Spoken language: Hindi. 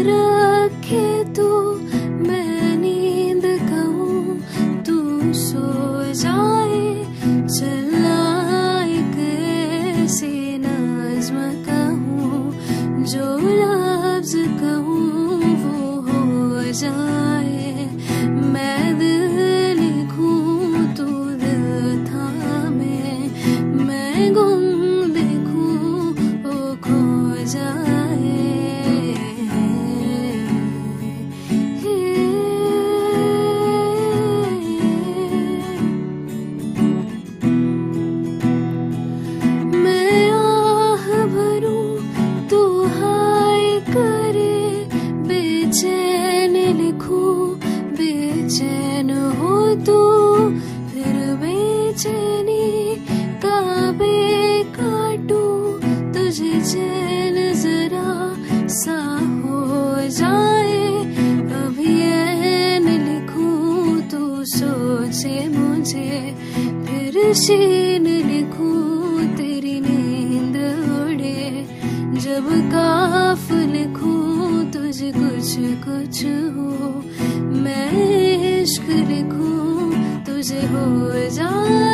रखे तू, मैं नींद कहूँ तू सो जाए। चला एक ऐसी नज़्म कहूँ, जो लफ्ज़ कहूँ वो हो जाए। मैं दिल लिखूँ तू दिल थामे, मैं गुम देखूँ वो खो जाए। मैं आह भरूँ तू हाय करे, बेचैन लिखूं बेचैन हो तू, फिर बेचैनी का बे काटूं, तुझे चैन जरा सा हो जाए। अभी ऐन लिखूं तू सोचे मुझे, फिर शीन लिखूं तेरी नींद उड़े। जब काफ लिखूं तुझे कुछ कुछ हो, मैं इश्क लिखूं तुझे हो जाए।